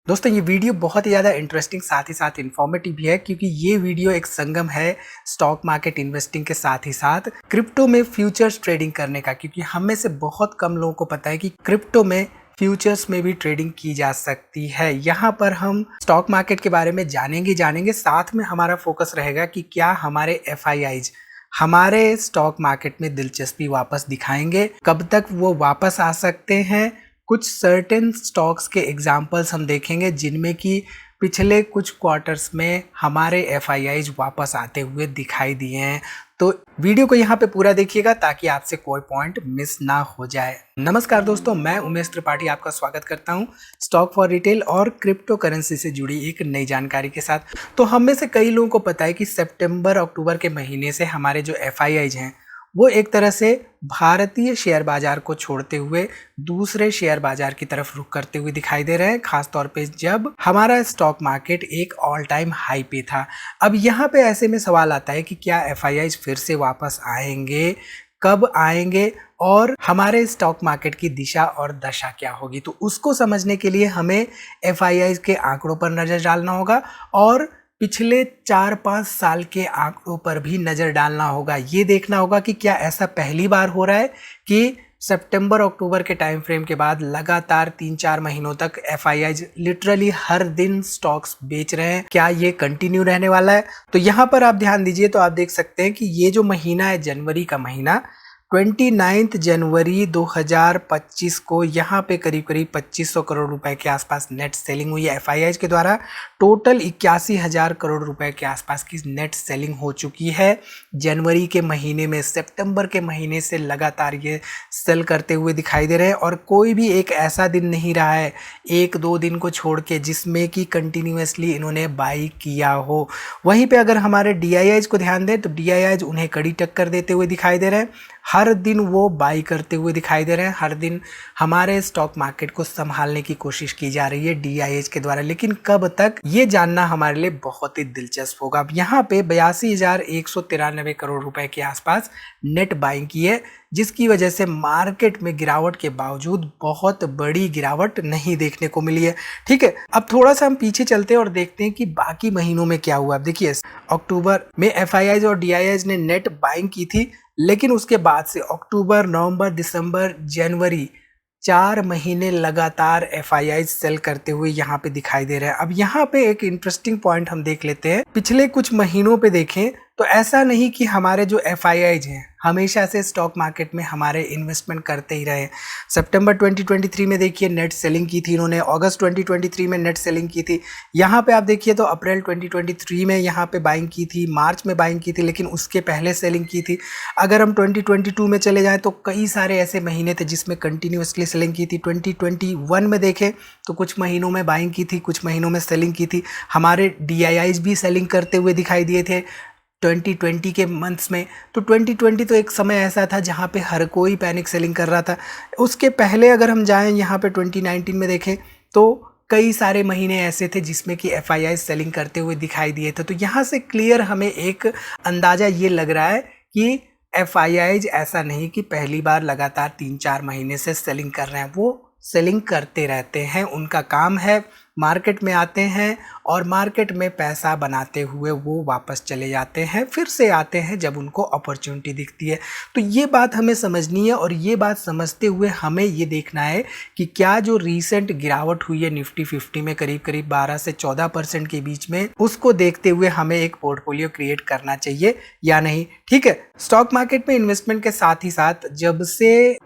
दोस्तों ये वीडियो बहुत ही ज़्यादा इंटरेस्टिंग साथ ही साथ इन्फॉर्मेटिव भी है क्योंकि ये वीडियो एक संगम है स्टॉक मार्केट इन्वेस्टिंग के साथ ही साथ क्रिप्टो में फ्यूचर्स ट्रेडिंग करने का। क्योंकि हम में से बहुत कम लोगों को पता है कि क्रिप्टो में फ्यूचर्स में भी ट्रेडिंग की जा सकती है। यहाँ पर हम स्टॉक मार्केट के बारे में जानेंगे साथ में हमारा फोकस रहेगा कि क्या हमारे FIIs हमारे स्टॉक मार्केट में दिलचस्पी वापस दिखाएंगे, कब तक वो वापस आ सकते हैं। कुछ सर्टेन स्टॉक्स के एग्जाम्पल्स हम देखेंगे जिनमें कि पिछले कुछ क्वार्टर्स में हमारे FIIs वापस आते हुए दिखाई दिए हैं। तो वीडियो को यहाँ पे पूरा देखिएगा ताकि आपसे कोई पॉइंट मिस ना हो जाए। नमस्कार दोस्तों, मैं उमेश त्रिपाठी आपका स्वागत करता हूँ स्टॉक फॉर रिटेल और क्रिप्टो करेंसी से जुड़ी एक नई जानकारी के साथ। तो हम में से कई लोगों को पता है कि सितंबर अक्टूबर के महीने से हमारे जो FIIs हैं वो एक तरह से भारतीय शेयर बाजार को छोड़ते हुए दूसरे शेयर बाजार की तरफ रुख करते हुए दिखाई दे रहे हैं, खासतौर पे जब हमारा स्टॉक मार्केट एक ऑल टाइम हाई पे था। अब यहाँ पे ऐसे में सवाल आता है कि क्या FIIs फिर से वापस आएंगे, कब आएंगे और हमारे स्टॉक मार्केट की दिशा और दशा क्या होगी। तो उसको समझने के लिए हमें FIIs के आंकड़ों पर नजर डालना होगा और पिछले 4-5 साल के आंकड़ों पर भी नज़र डालना होगा। ये देखना होगा कि क्या ऐसा पहली बार हो रहा है कि सितंबर अक्टूबर के टाइम फ्रेम के बाद लगातार 3-4 महीनों तक FIIs लिटरली हर दिन स्टॉक्स बेच रहे हैं। क्या ये कंटिन्यू रहने वाला है? तो यहाँ पर आप ध्यान दीजिए तो आप देख सकते हैं कि ये जो महीना है जनवरी का महीना, 29 जनवरी 2025 को यहाँ पे करीब 2500 करोड़ रुपए के आसपास नेट सेलिंग हुई है FIIs के द्वारा। टोटल 81,000 करोड़ रुपए के आसपास की नेट सेलिंग हो चुकी है जनवरी के महीने में। सितंबर के महीने से लगातार ये सेल करते हुए दिखाई दे रहे हैं और कोई भी एक ऐसा दिन नहीं रहा है 1-2 दिन को छोड़ के जिसमें कि कंटिन्यूसली इन्होंने बाई किया हो। वहीं पे अगर हमारे DIIs को ध्यान दें तो DIIs उन्हें कड़ी टक्कर देते हुए दिखाई दे रहे हैं। हर दिन वो बाई करते हुए दिखाई दे रहे हैं। हर दिन हमारे स्टॉक मार्केट को संभालने की कोशिश की जा रही है DIIs के द्वारा, लेकिन कब तक ये जानना हमारे लिए बहुत ही दिलचस्प होगा। अब यहाँ पे 82,193 करोड़ रुपए के आसपास नेट बाइंग की है, जिसकी वजह से मार्केट में गिरावट के बावजूद बहुत बड़ी गिरावट नहीं देखने को मिली है। ठीक है, अब थोड़ा सा हम पीछे चलते हैं और देखते हैं कि बाकी महीनों में क्या हुआ। अब देखिए अक्टूबर में FIIs और DIIs ने नेट बाइंग की थी, लेकिन उसके बाद से अक्टूबर, नवंबर, दिसंबर, जनवरी 4 महीने लगातार FIIs सेल करते हुए यहाँ पे दिखाई दे रहे हैं। अब यहाँ पे एक इंटरेस्टिंग पॉइंट हम देख लेते हैं। पिछले कुछ महीनों पे देखें तो ऐसा नहीं कि हमारे जो FIIs हैं हमेशा से स्टॉक मार्केट में हमारे इन्वेस्टमेंट करते ही रहे। सितंबर 2023 में देखिए नेट सेलिंग की थी इन्होंने, अगस्त 2023 में नेट सेलिंग की थी। यहाँ पे आप देखिए तो अप्रैल 2023 में यहाँ पे बाइंग की थी, मार्च में बाइंग की थी, लेकिन उसके पहले सेलिंग की थी। अगर हम 2022 में चले जाएँ तो कई सारे ऐसे महीने थे जिसमें कंटिन्यूसली सेलिंग की थी। 2021 में देखें तो कुछ महीनों में बाइंग की थी, कुछ महीनों में सेलिंग की थी। हमारे DIIs भी सेलिंग करते हुए दिखाई दिए थे 2020 के मंथ्स में। तो 2020 तो एक समय ऐसा था जहाँ पे हर कोई पैनिक सेलिंग कर रहा था। उसके पहले अगर हम जाएं यहाँ पे 2019 में देखें तो कई सारे महीने ऐसे थे जिसमें कि FIIs सेलिंग करते हुए दिखाई दिए थे। तो यहाँ से क्लियर हमें एक अंदाज़ा ये लग रहा है कि FIIs ऐसा नहीं कि पहली बार लगातार 3-4 महीने से सेलिंग कर रहे हैं, वो सेलिंग करते रहते हैं। उनका काम है, मार्केट में आते हैं और मार्केट में पैसा बनाते हुए वो वापस चले जाते हैं, फिर से आते हैं जब उनको अपॉर्चुनिटी दिखती है। तो ये बात हमें समझनी है और ये बात समझते हुए हमें ये देखना है कि क्या जो रीसेंट गिरावट हुई है निफ्टी 50 में करीब 12 से 14% के बीच में, उसको देखते हुए हमें एक पोर्टफोलियो क्रिएट करना चाहिए या नहीं। ठीक है, स्टॉक मार्केट में इन्वेस्टमेंट के साथ ही साथ जब से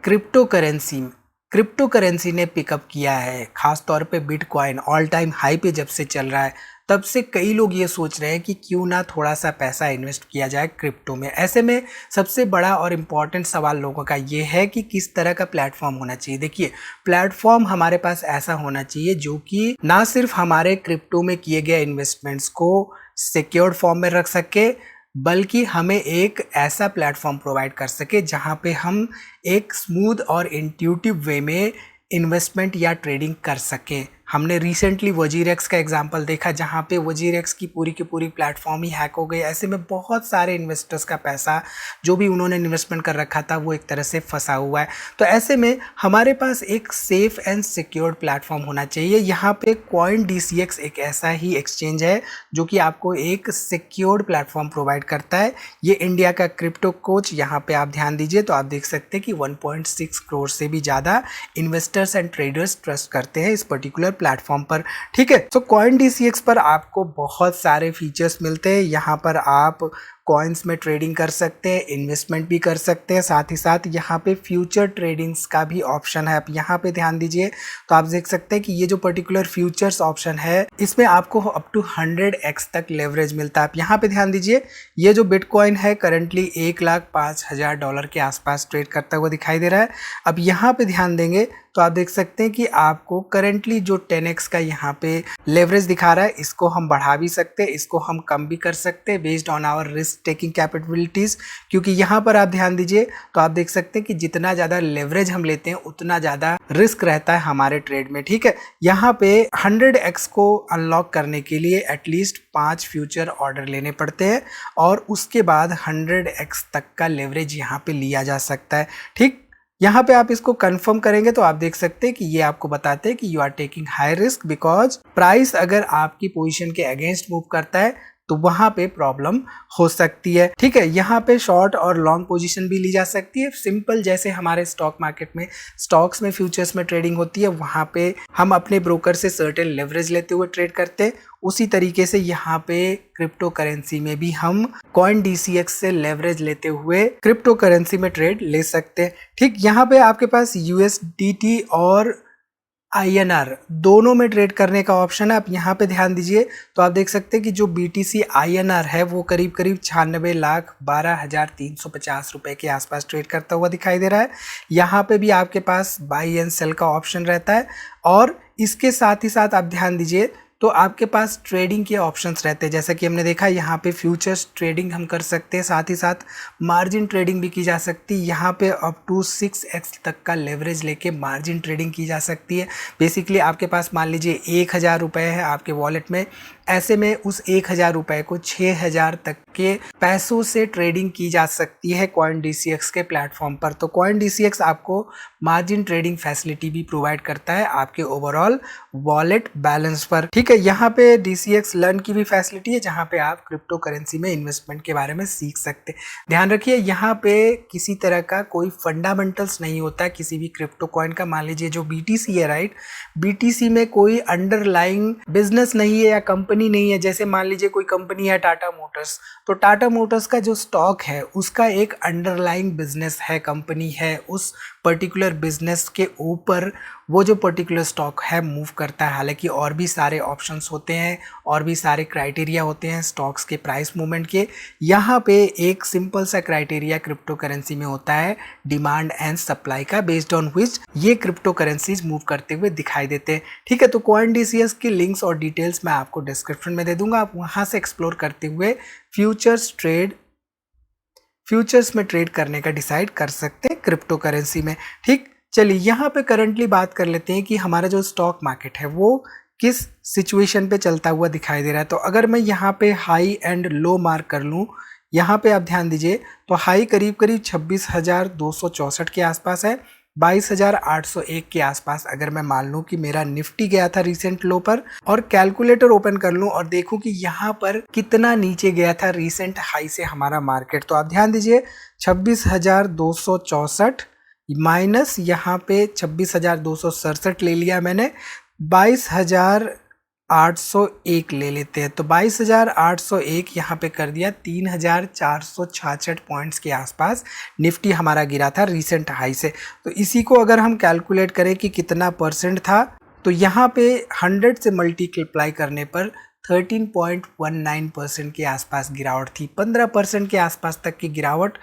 क्रिप्टो करेंसी ने पिकअप किया है, खास तौर पे बिटकॉइन ऑल टाइम हाई पे जब से चल रहा है, तब से कई लोग ये सोच रहे हैं कि क्यों ना थोड़ा सा पैसा इन्वेस्ट किया जाए क्रिप्टो में। ऐसे में सबसे बड़ा और इम्पॉर्टेंट सवाल लोगों का ये है कि किस तरह का प्लेटफॉर्म होना चाहिए। देखिए, प्लेटफॉर्म हमारे पास ऐसा होना चाहिए जो कि ना सिर्फ हमारे क्रिप्टो में किए गए इन्वेस्टमेंट्स को सिक्योर्ड फॉर्म में रख सके, बल्कि हमें एक ऐसा प्लेटफॉर्म प्रोवाइड कर सके जहां पे हम एक स्मूथ और इंट्यूटिव वे में इन्वेस्टमेंट या ट्रेडिंग कर सकें। हमने रिसेंटली वजीरेक्स का एग्जांपल देखा जहां पे वजीरेक्स की पूरी प्लेटफॉर्म ही हैक हो गई। ऐसे में बहुत सारे इन्वेस्टर्स का पैसा जो भी उन्होंने इन्वेस्टमेंट कर रखा था वो एक तरह से फंसा हुआ है। तो ऐसे में हमारे पास एक सेफ एंड सिक्योर्ड प्लेटफॉर्म होना चाहिए। यहाँ पे CoinDCX एक ऐसा ही एक्सचेंज है जो कि आपको एक सिक्योर्ड प्लेटफॉर्म प्रोवाइड करता है। ये इंडिया का क्रिप्टो कोच, यहाँ पे आप ध्यान दीजिए तो आप देख सकते हैं कि 1.6 करोड़ से भी ज़्यादा इन्वेस्टर्स एंड ट्रेडर्स ट्रस्ट करते हैं इस पर्टिकुलर प्लेटफॉर्म पर। ठीक है, तो CoinDCX पर आपको बहुत सारे फीचर्स मिलते हैं। यहाँ पर आप कॉइन्स में ट्रेडिंग कर सकते हैं, इन्वेस्टमेंट भी कर सकते हैं, साथ ही साथ यहाँ पे फ्यूचर ट्रेडिंग्स का भी ऑप्शन है। आप यहाँ पे ध्यान दीजिए तो आप देख सकते हैं कि ये जो पर्टिकुलर फ्यूचर्स ऑप्शन है इसमें आपको अप टू 100x तक लेवरेज मिलता है। आप यहाँ पे ध्यान दीजिए, ये जो बिटकॉइन है करंटली $1,05,000 के आसपास ट्रेड करता हुआ दिखाई दे रहा है। अब यहाँ पे ध्यान देंगे तो आप देख सकते हैं कि आपको करंटली जो 10x का यहाँ पे लेवरेज दिखा रहा है इसको हम बढ़ा भी सकते हैं, इसको हम कम भी कर सकते हैं based on our risk taking capabilities. क्योंकि यहाँ पर आप ध्यान दीजिए तो आप देख सकते हैं कि जितना ज़्यादा लेवरेज हम लेते हैं उतना ज़्यादा रिस्क रहता है हमारे ट्रेड में। ठीक है, यहाँ पे 100x को अनलॉक करने के लिए एटलीस्ट 5 फ्यूचर ऑर्डर लेने पड़ते हैं और उसके बाद 100x तक का लेवरेज यहाँ पे लिया जा सकता है। ठीक, यहाँ पे आप इसको कंफर्म करेंगे तो आप देख सकते हैं कि ये आपको बताते हैं कि you are taking high risk because price अगर आपकी पोजीशन के अगेंस्ट मूव करता है तो वहां पे प्रॉब्लम हो सकती है। ठीक है, यहाँ पे शॉर्ट और लॉन्ग पोजीशन भी ली जा सकती है। सिंपल जैसे हमारे स्टॉक मार्केट में स्टॉक्स में फ्यूचर्स में ट्रेडिंग होती है वहां पे हम अपने ब्रोकर से सर्टेन लेवरेज लेते हुए ट्रेड करते हैं, उसी तरीके से यहाँ पे क्रिप्टो करेंसी में भी हम CoinDCX से लेवरेज लेते हुए क्रिप्टो करेंसी में ट्रेड ले सकते हैं। ठीक, यहाँ पे आपके पास USDT और INR दोनों में ट्रेड करने का ऑप्शन है। आप यहाँ पे ध्यान दीजिए तो आप देख सकते हैं कि जो BTC INR है वो करीब 96,12,350 रुपए के आसपास ट्रेड करता हुआ दिखाई दे रहा है। यहाँ पे भी आपके पास बाई एंड सेल का ऑप्शन रहता है और इसके साथ ही साथ आप ध्यान दीजिए तो आपके पास ट्रेडिंग के ऑप्शंस रहते हैं। जैसा कि हमने देखा यहाँ पे फ्यूचर्स ट्रेडिंग हम कर सकते हैं, साथ ही साथ मार्जिन ट्रेडिंग भी की जा सकती है। यहाँ पे अप टू 6x तक का लेवरेज लेके मार्जिन ट्रेडिंग की जा सकती है। बेसिकली आपके पास मान लीजिए 1,000 रुपये है आपके वॉलेट में, ऐसे में उस 1,000 रुपये को 6,000 तक के पैसों से ट्रेडिंग की जा सकती है CoinDCX के प्लेटफॉर्म पर। तो CoinDCX आपको मार्जिन ट्रेडिंग फैसिलिटी भी प्रोवाइड करता है आपके ओवरऑल वॉलेट बैलेंस पर। ठीक है, यहाँ पे DCX लर्न की भी फैसिलिटी है जहाँ पे आप क्रिप्टो करेंसी में इन्वेस्टमेंट के बारे में सीख सकते हैं। ध्यान रखिए यहाँ पे किसी तरह का कोई फंडामेंटल्स नहीं होता किसी भी क्रिप्टो कॉइन का। मान लीजिए जो BTC है, राइट, BTC में कोई अंडरलाइंग बिजनेस नहीं है या कंपनी नहीं है। जैसे मान लीजिए कोई कंपनी है टाटा मोटर्स, तो टाटा मोटर्स का जो स्टॉक है उसका एक अंडरलाइंग बिजनेस है, कंपनी है, उस पर्टिकुलर बिजनेस के ऊपर वो जो पर्टिकुलर स्टॉक है मूव करता है। हालांकि और भी सारे ऑप्शंस होते हैं और भी सारे क्राइटेरिया होते हैं स्टॉक्स के प्राइस मूवमेंट के। यहाँ पे एक सिंपल सा क्राइटेरिया क्रिप्टो करेंसी में होता है डिमांड एंड सप्लाई का, बेस्ड ऑन विच ये क्रिप्टो करेंसीज मूव करते हुए दिखाई देते हैं। ठीक है, तो CoinDCX के लिंक्स और डिटेल्स मैं आपको डिस्क्रिप्शन में दे दूंगा, आप वहां से एक्सप्लोर करते हुए फ्यूचर्स में ट्रेड करने का डिसाइड कर सकते हैं क्रिप्टो करेंसी में। ठीक, चलिए यहाँ पे करंटली बात कर लेते हैं कि हमारा जो स्टॉक मार्केट है वो किस सिचुएशन पे चलता हुआ दिखाई दे रहा है। तो अगर मैं यहाँ पे हाई एंड लो मार्क कर लूँ, यहाँ पे आप ध्यान दीजिए तो हाई करीब 26,264 के आसपास है, 22,801 के आसपास अगर मैं मान लूँ कि मेरा निफ्टी गया था रिसेंट लो पर, और कैलकुलेटर ओपन कर लूँ और देखूँ कि यहाँ पर कितना नीचे गया था रिसेंट हाई से हमारा मार्केट, तो आप ध्यान दीजिए 26,264 माइनस यहाँ पे 26,267 ले लिया मैंने, 22,801 ले लेते हैं। तो 22,801 यहाँ पे कर दिया, 3,466 पॉइंट्स के आसपास निफ्टी हमारा गिरा था रिसेंट हाई से। तो इसी को अगर हम कैलकुलेट करें कि कितना परसेंट था, तो यहाँ पे 100 से मल्टीप्लाई करने पर 13.19% के आसपास गिरावट थी। 15% के आसपास तक की गिरावट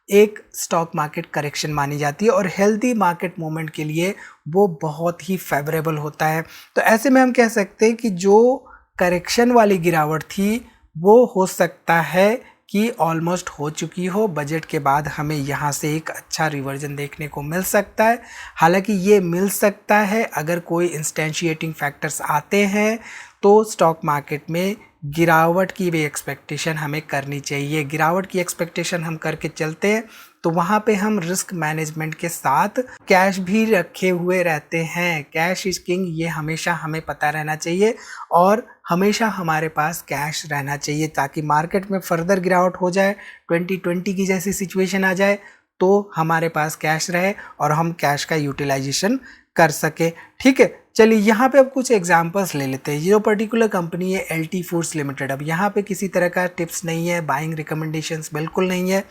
एक स्टॉक मार्केट करेक्शन मानी जाती है और हेल्दी मार्केट मूवमेंट के लिए वो बहुत ही फेवरेबल होता है। तो ऐसे में हम कह सकते हैं कि जो करेक्शन वाली गिरावट थी वो हो सकता है कि ऑलमोस्ट हो चुकी हो। बजट के बाद हमें यहाँ से एक अच्छा रिवर्जन देखने को मिल सकता है। हालांकि ये मिल सकता है अगर कोई इंस्टेंशिएटिंग फैक्टर्स आते हैं तो स्टॉक मार्केट में गिरावट की भी एक्सपेक्टेशन हमें करनी चाहिए। गिरावट की एक्सपेक्टेशन हम करके चलते हैं तो वहाँ पे हम रिस्क मैनेजमेंट के साथ कैश भी रखे हुए रहते हैं। कैश इज किंग, ये हमेशा हमें पता रहना चाहिए और हमेशा हमारे पास कैश रहना चाहिए ताकि मार्केट में फर्दर गिरावट हो जाए, 2020 की जैसी सिचुएशन आ जाए तो हमारे पास कैश रहे और हम कैश का यूटिलाइजेशन कर सके। ठीक है, चलिए यहाँ पे अब कुछ एग्जांपल्स ले लेते हैं। ये जो पर्टिकुलर कंपनी है LT फूड्स लिमिटेड, अब यहाँ पे किसी तरह का टिप्स नहीं है, बाइंग रिकमेंडेशंस बिल्कुल नहीं है।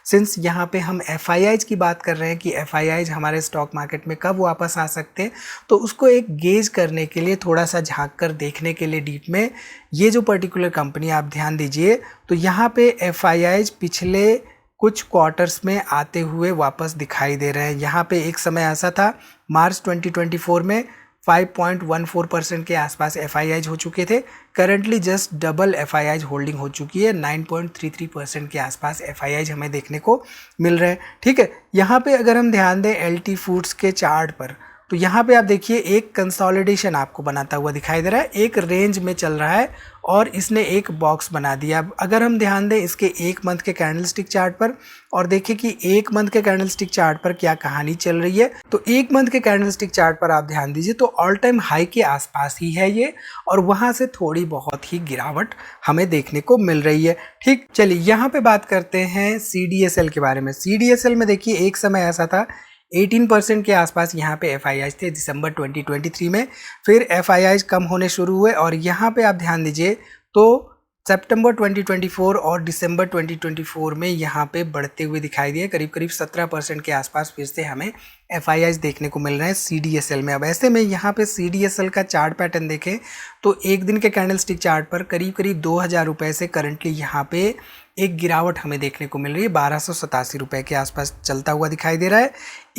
सिंस यहाँ पे हम FIIs की बात कर रहे हैं कि FIIs हमारे स्टॉक मार्केट में कब वापस आ सकते हैं, तो उसको एक गेज करने के लिए, थोड़ा सा झांक कर देखने के लिए डीप में, ये जो पर्टिकुलर कंपनी आप ध्यान दीजिए तो यहाँ पे FIIs पिछले कुछ क्वार्टर्स में आते हुए वापस दिखाई दे रहे हैं। यहाँ पे एक समय ऐसा था मार्च 2024 में 5.14% के आसपास FIIs हो चुके थे। Currently just double FIIs holding हो चुकी है, 9.33% के आसपास FIIs हमें देखने को मिल रहे हैं। ठीक है, यहाँ पे अगर हम ध्यान दें LT फूड्स के चार्ट पर तो यहाँ पे आप देखिए एक कंसोलिडेशन आपको बनाता हुआ दिखाई दे रहा है, एक रेंज में चल रहा है और इसने एक बॉक्स बना दिया। अब अगर हम ध्यान दें इसके एक मंथ के कैंडलस्टिक चार्ट पर और देखें कि एक मंथ के कैंडलस्टिक चार्ट पर क्या कहानी चल रही है, तो एक मंथ के कैंडलस्टिक चार्ट पर आप ध्यान दीजिए तो ऑल टाइम हाई के आसपास ही है ये और वहां से थोड़ी बहुत ही गिरावट हमें देखने को मिल रही है। ठीक, चलिए यहाँ पे बात करते हैं CDSL के बारे में। CDSL में देखिए एक समय ऐसा था 18% के आसपास यहाँ पे FIIs थे दिसंबर 2023 में, फिर FIIs कम होने शुरू हुए और यहाँ पे आप ध्यान दीजिए तो सितंबर 2024 और दिसंबर 2024 में यहाँ पे बढ़ते हुए दिखाई दिए, करीब करीब 17% के आसपास फिर से हमें FIIs देखने को मिल रहे हैं CDSL में। अब ऐसे में यहाँ पे CDSL का चार्ट पैटर्न देखें तो एक दिन के कैंडलस्टिक चार्ट पर करीब करीब 2000 रुपये से करंटली यहाँ पे एक गिरावट हमें देखने को मिल रही है, 1287 रुपये के आसपास चलता हुआ दिखाई दे रहा है।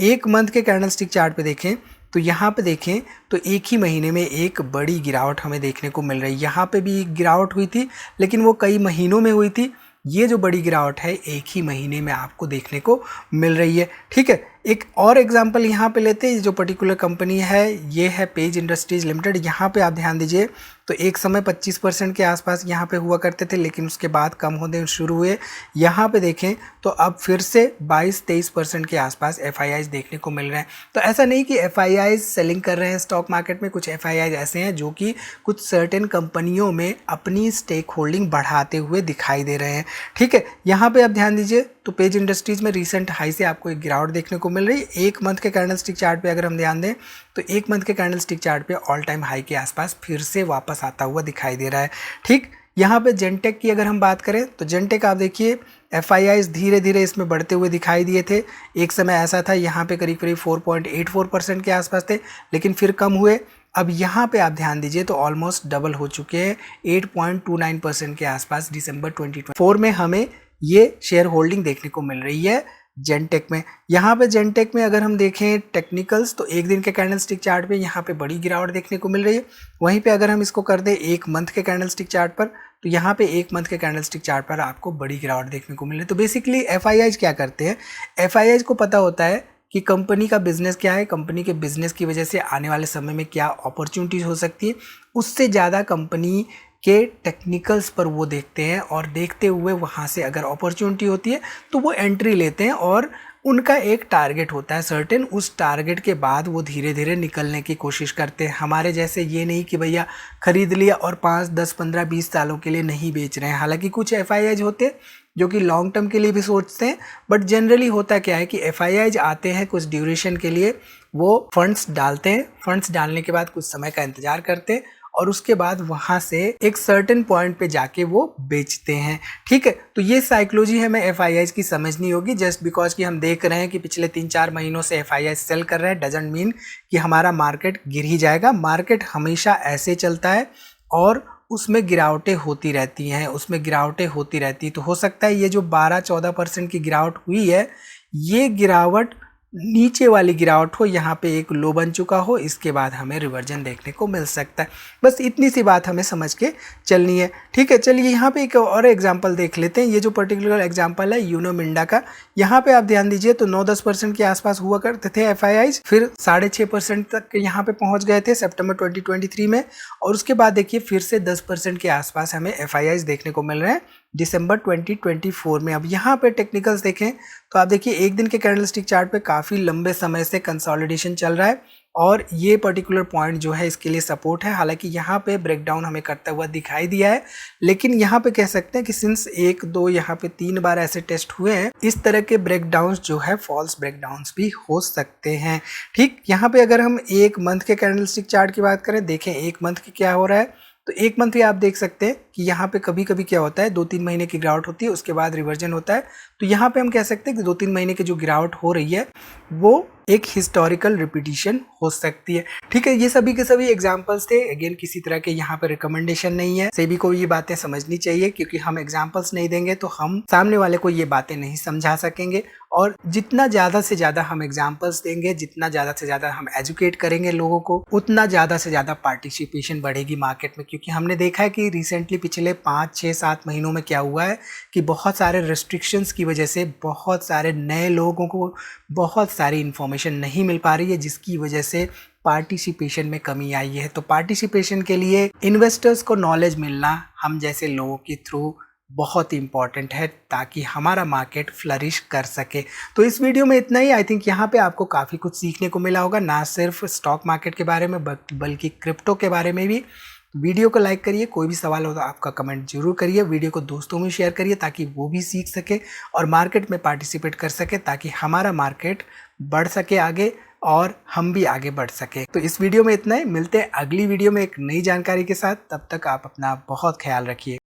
एक मंथ के कैंडलस्टिक चार्ट पे देखें तो यहाँ पे देखें तो एक ही महीने में एक बड़ी गिरावट हमें देखने को मिल रही है। यहाँ पे भी एक गिरावट हुई थी लेकिन वो कई महीनों में हुई थी, ये जो बड़ी गिरावट है एक ही महीने में आपको देखने को मिल रही है। ठीक है, एक और एग्जांपल यहाँ पे लेते हैं। जो पर्टिकुलर कंपनी है ये है पेज इंडस्ट्रीज लिमिटेड। यहाँ पे आप ध्यान दीजिए तो एक समय 25% के आसपास यहाँ पे हुआ करते थे लेकिन उसके बाद कम होने शुरू हुए। यहाँ पे देखें तो अब फिर से 22-23% के आसपास FIIs देखने को मिल रहे हैं। तो ऐसा नहीं कि FIIs सेलिंग कर रहे हैं स्टॉक मार्केट में, कुछ FIIs ऐसे हैं जो कि कुछ सर्टेन कंपनियों में अपनी स्टेक होल्डिंग बढ़ाते हुए दिखाई दे रहे हैं। ठीक है, यहाँ पे आप ध्यान दीजिए तो पेज इंडस्ट्रीज में रिसेंट हाई से आपको एक गिरावट देखने को मिल रही है। एक मंथ के कैंडलस्टिक चार्ट पे अगर हम ध्यान दें तो एक मंथ के कैंडलस्टिक चार्ट पे ऑल टाइम हाई के आसपास फिर से वापस आता हुआ दिखाई दे रहा है। ठीक, यहाँ पे जेनटेक की अगर हम बात करें तो जेनटेक आप देखिए FIIs धीरे धीरे इसमें बढ़ते हुए दिखाई दिए थे। एक समय ऐसा था यहाँ पे करीब करीब 4.84% के आसपास थे लेकिन फिर कम हुए। अब यहाँ पे आप ध्यान दीजिए तो ऑलमोस्ट डबल हो चुके हैं, 8.29% के आसपास दिसंबर 2024 में हमें ये शेयर होल्डिंग देखने को मिल रही है जेनटेक में। यहाँ पे जेनटेक में अगर हम देखें टेक्निकल्स तो एक दिन के कैंडलस्टिक चार्ट पे यहाँ पे बड़ी गिरावट देखने को मिल रही है। वहीं पे अगर हम इसको कर दें एक मंथ के कैंडलस्टिक चार्ट पर तो यहाँ पे एक मंथ के कैंडलस्टिक चार्ट पर आपको बड़ी गिरावट देखने को मिल रही है। तो बेसिकली FIIs क्या करते हैं, FIIs को पता होता है कि कंपनी का बिजनेस क्या है, कंपनी के बिजनेस की वजह से आने वाले समय में क्या अपॉर्चुनिटीज़ हो सकती है, उससे ज़्यादा कंपनी के टेक्निकल्स पर वो देखते हैं और देखते हुए वहाँ से अगर अपॉर्चुनिटी होती है तो वो एंट्री लेते हैं और उनका एक टारगेट होता है सर्टेन, उस टारगेट के बाद वो धीरे धीरे निकलने की कोशिश करते हैं। हमारे जैसे ये नहीं कि भैया खरीद लिया और 5, 10, 15, 20 सालों के लिए नहीं बेच रहे हैं। हालांकि कुछ FIIs होते हैं जो कि लॉन्ग टर्म के लिए भी सोचते हैं, बट जनरली होता क्या है कि FIIs आते हैं कुछ ड्यूरेशन के लिए, वो फंड्स डालते हैं, फंड्स डालने के बाद कुछ समय का इंतजार करते हैं और उसके बाद वहां से एक सर्टेन पॉइंट पे जाके वो बेचते हैं। ठीक है, तो ये साइकोलॉजी हमें FIIs की समझनी होगी। जस्ट बिकॉज कि हम देख रहे हैं कि पिछले 3-4 महीनों से FIIs सेल कर रहे हैं डजंट मीन कि हमारा मार्केट गिर ही जाएगा। मार्केट हमेशा ऐसे चलता है और उसमें गिरावटें होती रहती हैं, उसमें गिरावटें होती रहती। तो हो सकता है ये जो 12-14% की गिरावट हुई है, ये गिरावट नीचे वाली गिरावट हो, यहाँ पे एक लो बन चुका हो, इसके बाद हमें रिवर्जन देखने को मिल सकता है। बस इतनी सी बात हमें समझ के चलनी है, ठीक है। चलिए यहाँ पे एक और एग्जांपल देख लेते हैं। ये जो पर्टिकुलर एग्जांपल है यूनो मिंडा का, यहाँ पे आप ध्यान दीजिए तो 9-10% के आसपास हुआ करते थे FIIs, फिर 6.5% तक यहाँ पे पहुँच गए थे सितंबर 2023 में, और उसके बाद देखिए फिर से 10% के आसपास हमें FIIs देखने को मिल रहे हैं दिसंबर 2024 में। अब यहाँ पे टेक्निकल्स देखें तो आप देखिए एक दिन के कैंडलस्टिक चार्ट पे काफ़ी लंबे समय से कंसोलिडेशन चल रहा है, और ये पर्टिकुलर पॉइंट जो है इसके लिए सपोर्ट है। हालांकि यहाँ पे ब्रेकडाउन हमें करता हुआ दिखाई दिया है, लेकिन यहाँ पे कह सकते हैं कि सिंस 1-2 यहाँ पे 3 बार ऐसे टेस्ट हुए हैं, इस तरह के ब्रेकडाउन्स जो है फॉल्स ब्रेकडाउन्स भी हो सकते हैं, ठीक। यहाँ पे अगर हम एक मंथ के कैंडलस्टिक चार्ट की बात करें, देखें एक मंथ की क्या हो रहा है, तो एक मंथ भी आप देख सकते हैं कि यहाँ पे कभी कभी क्या होता है 2-3 महीने की गिरावट होती है, उसके बाद रिवर्जन होता है। तो यहाँ पे हम कह सकते हैं कि 2-3 महीने की जो गिरावट हो रही है वो एक हिस्टोरिकल रिपीटिशन हो सकती है, ठीक है। ये सभी के सभी एग्जांपल्स थे। अगेन किसी तरह के यहाँ पे रिकमेंडेशन नहीं है, सभी को ये बातें समझनी चाहिए, क्योंकि हम एग्जांपल्स नहीं देंगे तो हम सामने वाले को ये बातें नहीं समझा सकेंगे। और जितना ज़्यादा से ज़्यादा हम एग्जांपल्स देंगे, जितना ज़्यादा से ज़्यादा हम एजुकेट करेंगे लोगों को, उतना ज़्यादा से ज़्यादा पार्टिसिपेशन बढ़ेगी मार्केट में। क्योंकि हमने देखा है कि रिसेंटली पिछले 5-6-7 महीनों में क्या हुआ है कि बहुत सारे रेस्ट्रिक्शंस की वजह से बहुत सारे नए लोगों को बहुत सारी इन्फॉर्मेशन नहीं मिल पा रही है, जिसकी वजह से पार्टिसिपेशन में कमी आई है। तो पार्टिसिपेशन के लिए इन्वेस्टर्स को नॉलेज मिलना हम जैसे लोगों के थ्रू बहुत इंपॉर्टेंट है, ताकि हमारा मार्केट फ्लरिश कर सके। तो इस वीडियो में इतना ही। आई थिंक यहाँ पे आपको काफ़ी कुछ सीखने को मिला होगा, ना सिर्फ स्टॉक मार्केट के बारे में बल्कि क्रिप्टो के बारे में भी। वीडियो को लाइक करिए, कोई भी सवाल हो तो आपका कमेंट जरूर करिए, वीडियो को दोस्तों में शेयर करिए ताकि वो भी सीख सके और मार्केट में पार्टिसिपेट कर सके, ताकि हमारा मार्केट बढ़ सके आगे और हम भी आगे बढ़ सके। तो इस वीडियो में इतना ही, मिलते हैं अगली वीडियो में एक नई जानकारी के साथ। तब तक आप अपना बहुत ख्याल रखिए।